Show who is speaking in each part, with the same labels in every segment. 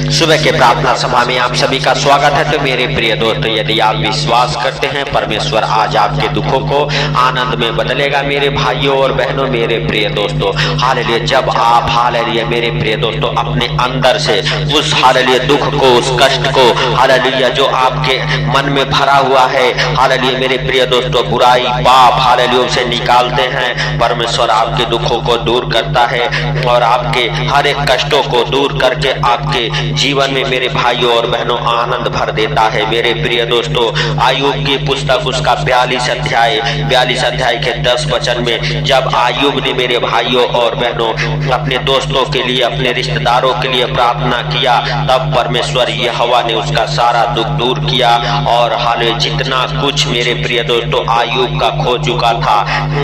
Speaker 1: सुबह के प्रार्थना सभा में आप सभी का स्वागत है। तो मेरे प्रिय दोस्तों, यदि आप विश्वास करते हैं परमेश्वर आज आपके दुखों को आनंद में बदलेगा। मेरे भाइयों और बहनों, मेरे प्रिय दोस्तों, हालेलुया, जब आप हालेलुया मेरे प्रिय दोस्तों अपने अंदर से उस हालेलुया दुख को, उस कष्ट को हालेलुया जो आपके मन में भरा हुआ है, हालेलुया मेरे प्रिय दोस्तों बुराई पाप हालेलुया से निकालते हैं, परमेश्वर आपके दुखों को दूर करता है और आपके हर एक कष्टों को दूर करके आपके जीवन में मेरे भाइयों और बहनों आनंद भर देता है। मेरे प्रिय दोस्तों, आयुब की पुस्तक उसका 42 अध्याय के 10 वचन में जब आयुब ने मेरे भाइयों और बहनों अपने दोस्तों के लिए, अपने रिश्तेदारों के लिए प्रार्थना किया, तब परमेश्वर यहोवा ने उसका सारा दुख दूर किया और हाले जितना कुछ मेरे प्रिय दोस्तों आयुब का खो चुका था,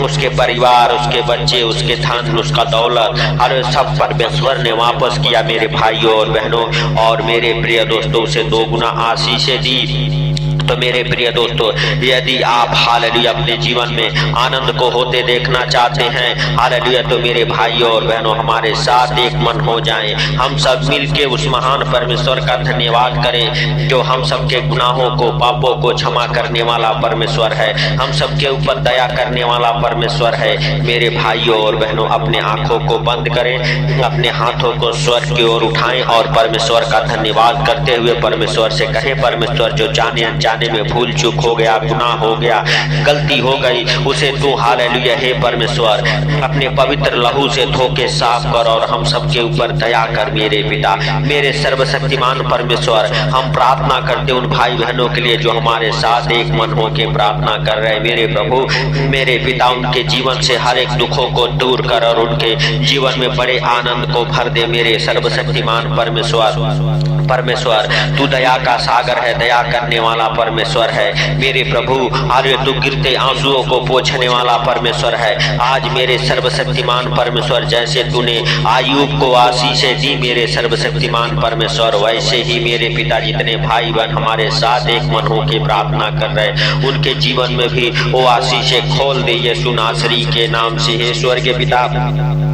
Speaker 1: उसके परिवार, उसके बच्चे, उसके धन, उसका दौलत, हाले सब परमेश्वर ने वापस किया मेरे भाइयों और बहनों। और मेरे प्रिय दोस्तों उसे 2 गुना आशीषें दी। तो मेरे प्रिय दोस्तों, यदि आप हालेलुया अपने जीवन में आनंद को होते देखना चाहते हैं, हालेलुया, तो मेरे भाइयों और बहनों हमारे साथ एक मन हो जाएं। हम सब मिलके उस महान परमेश्वर का धन्यवाद करें जो हम सबके गुनाहों को, पापों को क्षमा करने वाला परमेश्वर है, हम सबके ऊपर दया करने वाला परमेश्वर है। मेरे भाइयों और बहनों, अपने आंखों को बंद करें, अपने हाथों को स्वर्ग की ओर उठाएं और परमेश्वर का धन्यवाद करते हुए परमेश्वर से कहें, परमेश्वर जो जाने अनजाने में भूल चूक हो गया, गुनाह हो गया, गलती हो गई, उसे तू हालेलुया हे परमेश्वर अपने पवित्र लहू से धो के साफ कर और हम सबके ऊपर दया कर मेरे पिता। मेरे सर्वशक्तिमान परमेश्वर, हम प्रार्थना करते उन भाई बहनों के लिए जो हमारे साथ एक मन हो के प्रार्थना कर रहे हैं। मेरे प्रभु, मेरे पिता, उनके जीवन से हर एक दुखों को दूर कर और उनके जीवन में बड़े आनंद को भर दे। मेरे सर्वशक्तिमान परमेश्वर तू दया का सागर है, दया करने वाला परमेश्वर है। मेरे प्रभु, हालेलुया, तू गिरते आंसुओं को पोंछने वाला परमेश्वर है। आज मेरे सर्वशक्तिमान परमेश्वर, जैसे तूने आयुब को आशीषें दी मेरे सर्वशक्तिमान परमेश्वर, वैसे ही मेरे पिता जितने भाई बहन हमारे साथ एक मन हो के प्रार्थना कर रहे, उनके जीवन में भी वो आशीषें खोल दे यीशु नासरी के नाम से। हे स्वर्गीय पिता,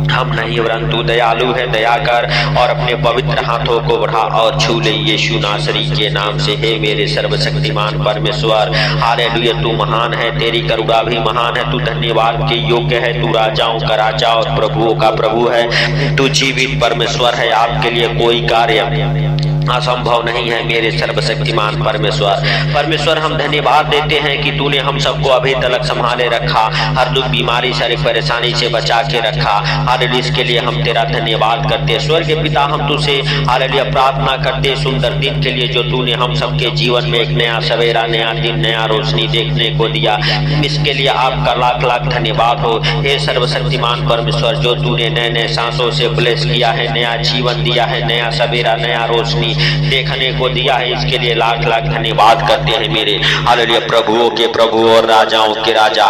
Speaker 1: हम नहीं वरन तू दयालु है, दया कर और अपने पवित्र हाथों को बढ़ा और छू ले यीशु नासरी के नाम से। हे मेरे सर्वशक्तिमान परमेश्वर, हालेलुया, तू महान है, तेरी करुणा भी महान है, तू धन्यवाद के योग्य है, तू राजाओं का राजा और प्रभुओं का प्रभु है, तू जीवित परमेश्वर है, आपके लिए कोई कार्य असंभव नहीं है। मेरे सर्वशक्तिमान परमेश्वर, हम धन्यवाद देते हैं कि तूने हम सबको अभी तक संभाले रखा, हर दुख बीमारी सारी परेशानी से बचा के रखा। हालेलुया, इसके लिए हम तेरा धन्यवाद करते हैं। स्वर्गीय पिता, हम तुझसे हालेलुया प्रार्थना करते सुंदर दिन के लिए जो तूने हम सबके जीवन में एक नया सवेरा, नया दिन, नया रोशनी देखने को दिया। इसके लिए आपका लाख लाख धन्यवाद हो। हे सर्वशक्तिमान परमेश्वर, जो तूने नए नए सांसों से ब्लेस किया है, नया जीवन दिया है, नया सवेरा, नया रोशनी देखने को दिया है, इसके लिए लाख लाख धन्यवाद करते हैं। मेरे हालेलुया प्रभुओं के प्रभु और राजाओं के राजा,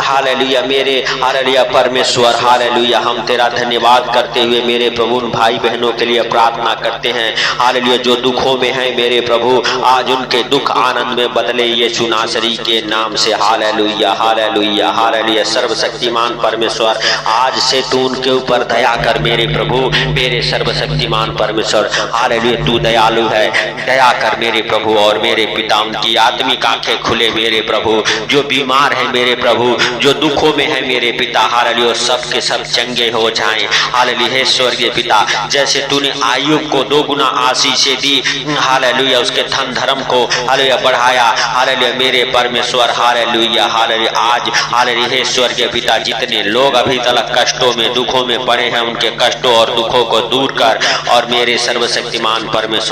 Speaker 1: हालेलुया मेरे हालेलुया परमेश्वर, हालेलुया हम तेरा धन्यवाद करते हुए मेरे प्रभु भाई बहनों के लिए प्रार्थना करते हैं। हालेलुया, जो दुखों में है मेरे प्रभु, आज उनके दुख आनंद में बदले यीशु नासरी के नाम से। Hallelujah hallelujah hallelujah. सर्वशक्तिमान परमेश्वर, आज से तू उनके ऊपर दया कर मेरे प्रभु, मेरे सर्वशक्तिमान परमेश्वर, हालेलुया तू दयालु है, दया कर मेरे प्रभु। और मेरे पिता, उनकी आत्मिक आंखें खुले मेरे प्रभु, जो बीमार है मेरे प्रभु, जो दुखों में है मेरे पिता, हालेलुया सब के सब चंगे हो जाएं। हालेलुया हे स्वर्गीय पिता, जैसे तूने आयुब को 2 गुना आशीषें दी, हालेलुया उसके धन धर्म को हालेलुया बढ़ाया, हालेलुया मेरे परमेश्वर, हालेलुया हालेलुया। आज हालेलुया हे स्वर्गीय पिता, जितने लोग अभी तक कष्टों में, दुखों में पड़े हैं, उनके कष्टों और दुखों को दूर कर और मेरे सर्वशक्तिमान परमेश्वर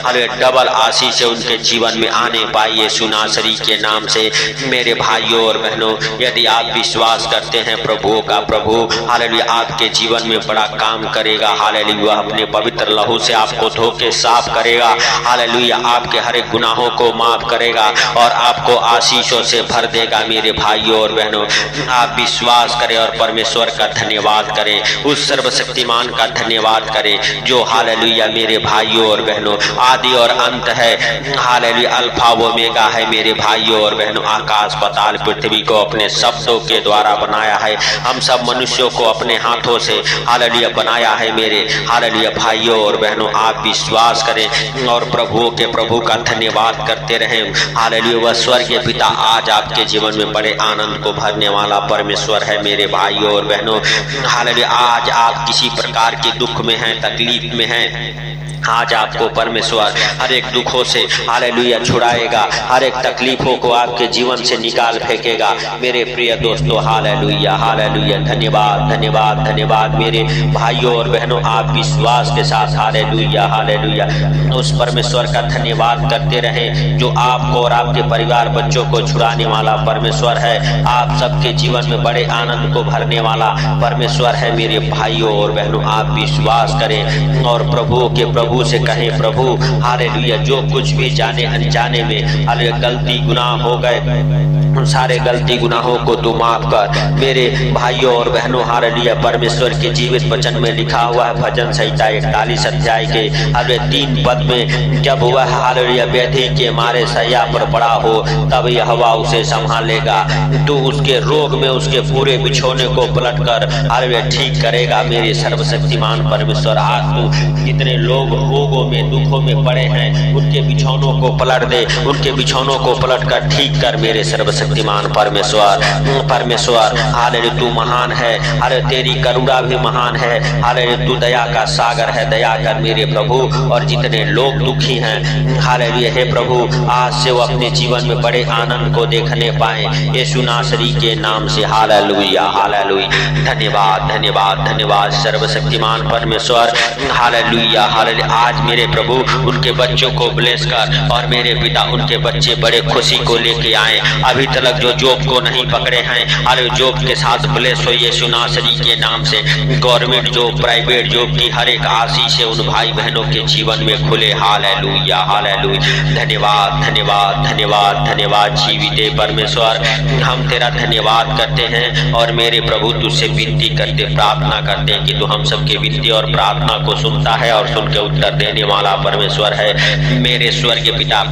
Speaker 1: हालेलुया डबल आशीष उनके जीवन में आने पाए यीशु नासरी के नाम से। मेरे भाइयों और बहनों, यदि आप विश्वास करते हैं प्रभुओं का प्रभु, हालेलुया आपके जीवन में बड़ा काम करेगा। हालेलुया अपने पवित्र लहू से आपको धो के साफ करेगा। हालेलुया आपके हर एक गुनाहों को माफ करेगा और आपको आशीषों से भर देगा। मेरे भाइयों और बहनों, आप विश्वास करें और परमेश्वर का धन्यवाद करें, उस सर्वशक्तिमान का धन्यवाद करें जो हालेलुया मेरे भाइयों और बहनों, आदि और अंत है। हालेलुया, अल्फा व ओमेगा है मेरे भाइयों और बहनों। आकाश पाताल पृथ्वी को अपने शब्दों के द्वारा बनाया है। हम सब मनुष्यों को अपने हाथों से हालेलुया बनाया है मेरे हालेलुया भाइयों और बहनों। आप विश्वास करें और प्रभुओं के प्रभु का धन्यवाद करते रहें। हालेलुया, वह स्वर्गीय पिता आज आपके जीवन में बड़े आनंद को भरने वाला परमेश्वर है मेरे भाइयों और बहनों। हालेलुया, आज आप किसी प्रकार के दुख में हैं, तकलीफ में हैं, आज आपको परमेश्वर हर एक दुखों से हालेलुया छुड़ाएगा, हर एक तकलीफों को आपके जीवन से निकाल फेंकेगा मेरे प्रिय दोस्तों। हालेलुया हालेलुया, धन्यवाद धन्यवाद धन्यवाद मेरे भाइयों और बहनों। आप विश्वास के साथ हालेलुया हालेलुया उस परमेश्वर का धन्यवाद करते रहें जो आपको और आपके परिवार बच्चों को छुड़ाने वाला परमेश्वर है। आप सबके जीवन में बड़े आनंद को भरने वाला परमेश्वर है मेरे भाइयों और बहनों। आप विश्वास करें और प्रभु के प्रभु से कहें, प्रभु हालेलुया जो कुछ भी जाने अनजाने में हालेलुया गलती गुनाह हो गए, उन सारे गलती गुनाहों को तू माफ कर मेरे भाइयों और बहनों। हालेलुया, परमेश्वर के जीवित वचन में लिखा हुआ है भजन संहिता 41 अध्याय के हालेलुया 3 पद में, जब वह हालेलुया व्याधि के मारे सैया पर पड़ा हो तब यहोवा उसे संभालेगा। तू उसके रोग में उसके पूरे बिछौने को पलट कर हालेलुया ठीक करेगा मेरे सर्वशक्तिमान परमेश्वर। आज तू जितने लोग रोगों में दुखों में पड़े हैं उनके बिछौनों को पलट दे, उनके बिछौनों को पलट कर ठीक कर मेरे सर्वशक्तिमान परमेश्वर। परमेश्वर हालेलुया तू महान है, हालेलुया तेरी करुणा भी महान है, हालेलुया तू दया का सागर है। दया कर मेरे प्रभु, और जितने लोग दुखी हैं हालेलुया हे प्रभु आज से वो अपने जीवन में बड़े आनंद को देखने पाए यीशु नासरी के नाम से। हालेलुया हालेलुया, धन्यवाद धन्यवाद धन्यवाद सर्वशक्तिमान परमेश्वर। हालेलुया हालेलुया, आज मेरे प्रभु उनके बच्चों को ब्लेस कर और मेरे पिता उनके बच्चे बड़े खुशी को लेके आए। अभी तक जो जॉब को नहीं पकड़े हैं हालेलुया जॉब के साथ ब्लेस हो यीशु नासरी के नाम से। गवर्नमेंट जॉब, प्राइवेट जॉब की हर एक आशीष उन भाई बहनों के जीवन में खुले। हालेलुया हालेलुया, धन्यवाद धन्यवाद धन्यवाद धन्यवाद जीविते परमेश्वर। हम तेरा धन्यवाद करते हैं और मेरे प्रभु तुझसे विनती करते प्रार्थना करते हैं कि तू हम सबके विनती और प्रार्थना को सुनता है और सुन के उत्तर देने वाला परमेश्वर है मेरे स्वर्गीय पिता।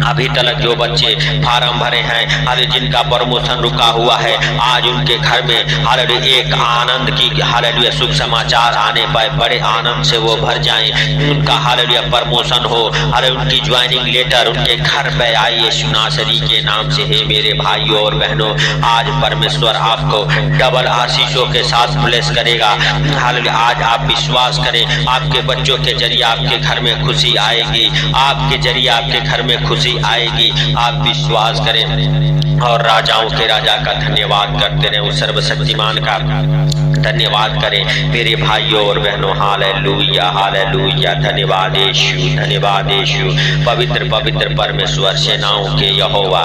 Speaker 1: अभी तक जो बच्चे फार्म भरे हैं हालेलुया जिनका प्रमोशन रुका हुआ है, आज उनके घर में हालेलुया एक आनंद की हालेलुया सुख समाचार आने पाए, बड़े आनंद से वो भर जाएं। उनका हालेलुया प्रमोशन हो, हालेलुया उनकी ज्वाइनिंग लेटर उनके घर पे आई यीशु नासरी के नाम से। हे मेरे भाइयों और बहनों, आज परमेश्वर आपको डबल आशीषों के साथ ब्लेस करेगा। हालेलुया, आज आप विश्वास करें, आपके बच्चों के जरिए आपके घर में खुशी आएगी, आपके जरिए आपके घर में खुशी आएगी। आप विश्वास करें और राजाओं के राजा का धन्यवाद करते रहे, उस सर्वशक्तिमान का धन्यवाद करें मेरे भाइयों और बहनों। हालेलुया हालेलुया, धन्यवाद यीशु, धन्यवाद यीशु। पवित्र पवित्र परमेश्वर सेनाओं के यहोवा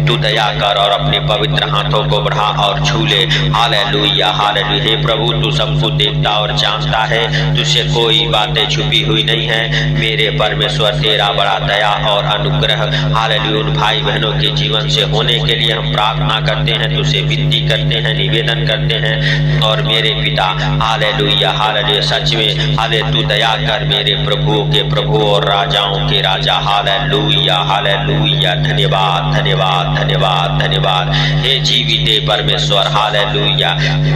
Speaker 1: तू दया कर और अपने पवित्र हाथों को बढ़ा और छू ले। हालेलुया हालेलुया, हे प्रभु तू सब कुछ देखता और जानता है, तुझसे कोई बातें छुपी हुई नहीं है मेरे परमेश्वर। तेरा बड़ा दया और अनुग्रह हालेलुया उन भाई बहनों के जीवन से होने के लिए हम प्रार्थना करते हैं, तुझसे विनती करते हैं, निवेदन करते हैं। और मेरे पिता हालेलुया हालेलुया, सच में हालेलुया तू दया कर मेरे प्रभुओं के प्रभु और राजाओं के राजा। हालेलुया हालेलुया, धन्यवाद धन्यवाद धन्यवाद धन्यवाद हे जीविते परमेश्वर। हालेलुया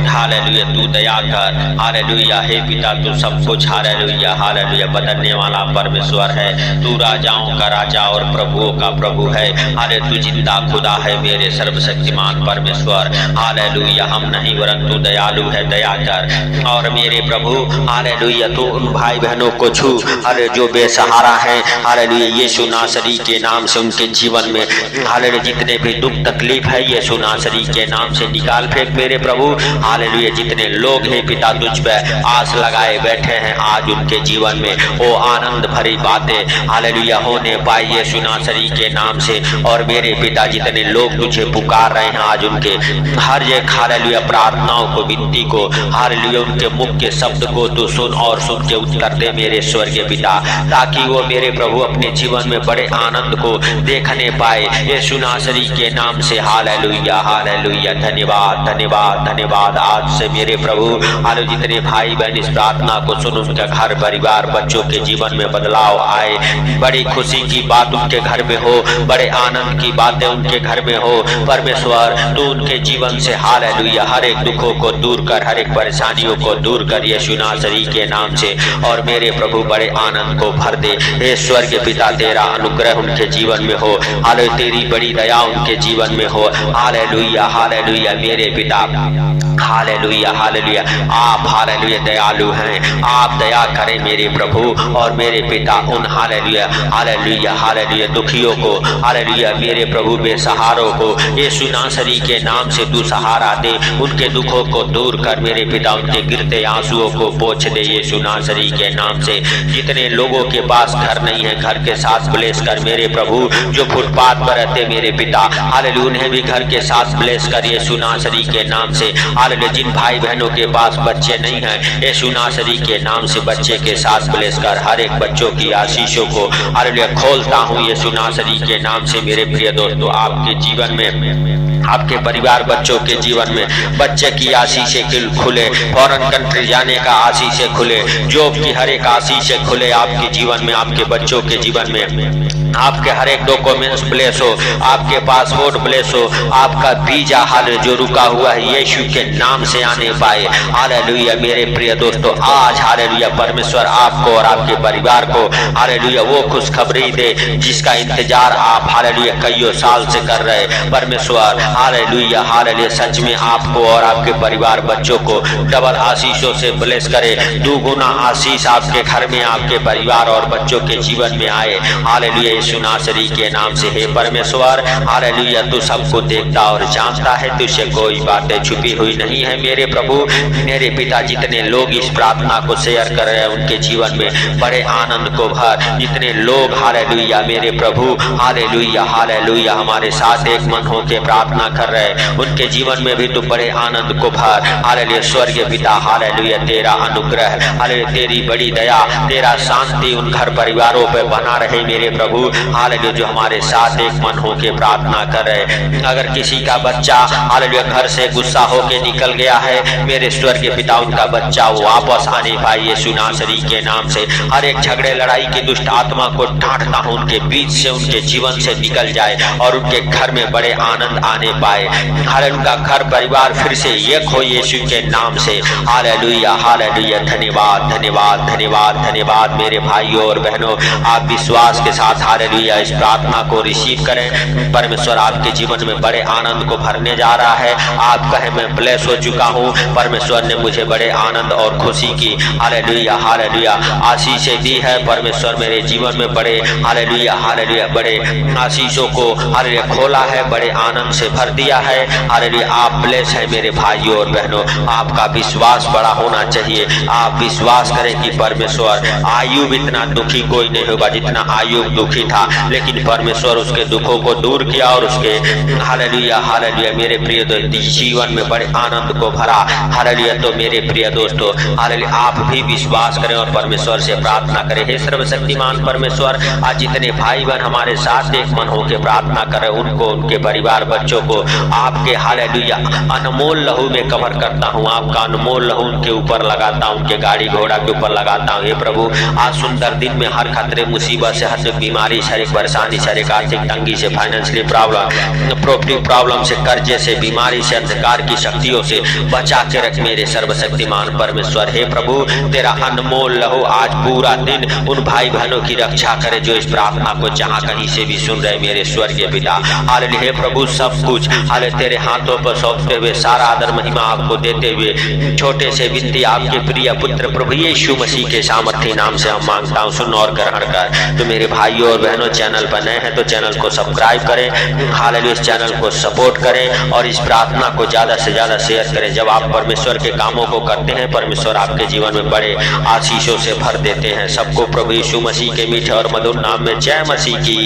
Speaker 1: हालेलुया, तू दया कर। हालेलुया हे पिता तू सब कुछ हालेलुया हालेलुया बदलने वाला परमेश्वर है। तू राजाओं का राजा और प्रभुओं का प्रभु है। हालेलुया तू जिंदा खुदा है मेरे सर्वशक्तिमान परमेश्वर। हालेलुया, हम नहीं वरन तू दयालु है, दया कर। और मेरे प्रभु हालेलुया तू उन भाई बहनों को छू हालेलुया जो बेसहारा हैं, हालेलुया यीशु नासरी के नाम से उनके जीवन में हालेलुया जितने भी दुख तकलीफ है यीशु नासरी के नाम से निकाल फेंक मेरे प्रभु। हालेलुया, जितने लोग हैं पिता तुझ पे आस लगाए बैठे हैं, आज उनके जीवन में वो आनंद भरी बातें हालेलुया होने पाए यीशु नासरी के नाम से। और मेरे पिता जितने लोग तुझे पुकार रहे हैं, आज उनके हर एक हालेलुया प्रार्थनाओं को, विनती को हालेलुया उनके मुख के शब्द को तू सुन और सुन के उत्तर दे मेरे स्वर्गीय पिता, ताकि वो मेरे प्रभु अपने जीवन में बड़े आनंद को देखने पाए यीशु नासरी के नाम से। हालेलुया हालेलुया, धन्यवाद धन्यवाद धन्यवाद। आज से मेरे प्रभु हालेलुया जितने भाई बहन इस प्रार्थना को सुन, उनका घर परिवार बच्चों के जीवन जीवन में बदलाव आए, बड़ी खुशी की बात उनके घर में हो, बड़े आनंद की बातें उनके घर में हो। परमेश्वर तू उनके जीवन से हालेलुया हर एक दुखों को दूर कर, हर एक परेशानियों को दूर कर यीशु नासरी के नाम से, और मेरे प्रभु बड़े आनंद को भर दे। हे स्वर्गीय पिता तेरा अनुग्रह उनके जीवन में हो, हालेलुया तेरी बड़ी दया उनके जीवन में हो। हालेलुया हालेलुया मेरे पिता, हालेलुया हालेलुया आप हालेलुया दयालु हैं, आप दया करें मेरे प्रभु और मेरे पिता उन हालेलुया हालेलुया हालेलुया दुखियों को, हालेलुया मेरे प्रभु बेसहारों को यीशु नासरी के नाम से तू सहारा दे, उनके दुखों को दूर कर मेरे पिता, उनके गिरते आंसुओं को पोंछ दे यीशु नासरी के नाम से। जितने लोगों के पास घर नहीं है, घर के साथ ब्लेस कर मेरे प्रभु, जो फुटपाथ पर रहते मेरे पिता, हालेलुया उन्हें भी घर के साथ ब्लेस कर यीशु नासरी के नाम से। हालेलुया जिन भाई बहनों के पास बच्चे नहीं हैं, यीशु नासरी के नाम से बच्चे के साथ ब्लेस कर, हर एक बच्चों की आशीषों को हालेलुया खोलता हूँ यीशु नासरी के नाम से। मेरे प्रिय दोस्तों आपके जीवन में, आपके परिवार बच्चों के जीवन में बच्चे की आशीषें खुले, फॉरेन कंट्री जाने का आशीषें खुले, जॉब की हर एक आशीषें खुले आपके जीवन में, आपके बच्चों के जीवन में, आपके हर एक डॉक्यूमेंट्स ब्लेस हो, आपके पासपोर्ट ब्लेस हो, आपका वीजा हाल जो रुका हुआ है यीशु के नाम से आने पाए। हालेलुया मेरे प्रिय दोस्तों आज हालेलुया परमेश्वर आपको और आपके परिवार को हालेलुया वो खुशखबरी दे जिसका इंतजार आप हालेलुया कईयों साल से कर रहे। परमेश्वर हालेलुया हालेलुया सच में आपको और आपके परिवार बच्चों को डबल आशीषों से ब्लेस करे, दुगुना आशीष आपके घर में, आपके परिवार और बच्चों के जीवन में आए। हालेलुया यीशु नासरी के नाम से। हे परमेश्वर हालेलुया तू सबको देखता और जानता है, तुझसे कोई बातें छुपी हुई नहीं है मेरे प्रभु। मेरे पिता जितने लोग इस प्रार्थना को शेयर कर रहे हैं उनके जीवन में बड़े आनंद को भर, जितने लोग हालेलुया मेरे प्रभु हालेलुया हालेलुया हमारे साथ एक मन होकर प्रार्थना कर रहे हैं उनके जीवन में भी तू बड़े आनंद को भर। हालेलुया स्वर्गीय पिता हालेलुया तेरा अनुग्रह, हालेलुया तेरी बड़ी दया, तेरा शांति उन घर परिवारों पर बना रहे मेरे प्रभु। हालेलुया जो हमारे साथ एक मन होके प्रार्थना कर रहे, अगर किसी का बच्चा हालेलुया घर से गुस्सा होके निकल गया है मेरे स्वर्गीय पिता उनका बच्चा वापस आने पाए यीशु नासरी के नाम से। हर एक झगड़े लड़ाई की दुष्ट आत्मा को डांटता हूं, उनके बीच से उनके जीवन से निकल जाए और उनके घर में बड़े आनंद आने पाए। हालेलुया उनका घर परिवार फिर से एक हो यीशु के नाम से। हालेलुया हालेलुया धन्यवाद धन्यवाद धन्यवाद धन्यवाद मेरे भाइयों और बहनों, आप विश्वास के साथ हालेलुया इस प्रार्थना को रिसीव करें। परमेश्वर आपके जीवन में बड़े आनंद को भरने जा रहा है। आप कहे मैं ब्लेस हो चुका हूँ, परमेश्वर ने मुझे बड़े आनंद और खुशी की हालेलुया हालेलुया आशीषें दी है। परमेश्वर मेरे जीवन में बड़े हालेलुया हालेलुया बड़े आशीषों को हालेलुया खोला है, बड़े आनंद से भर दिया है। हालेलुया आप ब्लेस है मेरे भाइयों और बहनों, आपका विश्वास बड़ा होना चाहिए। आप विश्वास करें कि परमेश्वर आयुब इतना दुखी कोई नहीं होगा जितना आयुब दुखी था, लेकिन परमेश्वर उसके दुखों को दूर किया और उसके हालेलुया हालेलुया मेरे प्रिय दोस्तों जीवन में बड़े आनंद को भरा। हालेलुया तो मेरे प्रिय दोस्तों हालेलुया आप भी विश्वास करें और परमेश्वर से प्रार्थना करें। हे सर्वशक्तिमान परमेश्वर आज जितने भाई बहन हमारे साथ एक मन होकर प्रार्थना करें उनको, उनके परिवार बच्चों को आपके हालेलुया अनमोल लहू में कवर करता हूँ, आपका अनमोल लहू उनके ऊपर लगाता हूँ, उनके गाड़ी घोड़ा के ऊपर लगाता हूँ। हे प्रभु आज सुंदर दिन में हर खतरे मुसीबत से, हर बीमारी से, हर परेशानी से, हर आर्थिक तंगी से, फाइनेंशियली प्रॉब्लम, प्रॉपर्टी प्रॉब्लम से, कर्जे से, बीमारी से, अंधकार की शक्तियों से बचा के रख मेरे सर्वशक्तिमान परमेश्वर। हे प्रभु तेरा अनमोल लहू आज पूरा दिन उन भाई बहनों की रक्षा करे जो इस प्रार्थना को जहाँ कहीं से भी सुन रहे मेरे स्वर्गीय पिता। हालेलुया हे प्रभु सब कुछ हालेलुया तेरे हाथों पर सौंपते हुए सारा आदर महिमा आपको देते हुए छोटे से विनती आपके प्रिय पुत्र प्रभु यीशु मसीह के सामर्थ्य नाम से हम मांगता हूँ, सुन और ग्रहण कर। तो मेरे भाइयों और बहनों चैनल पर नए हैं तो चैनल को सब्सक्राइब करें, हालेलुया इस चैनल को सपोर्ट करें और इस प्रार्थना को ज्यादा से ज्यादा शेयर करें। जब आप परमेश्वर के कामों को करते हैं परमेश्वर आपके जीवन में बड़े आशीषों से भर देते हैं। सबको प्रभु यीशु मसीह के मीठे और मधुर नाम में जय मसीह की।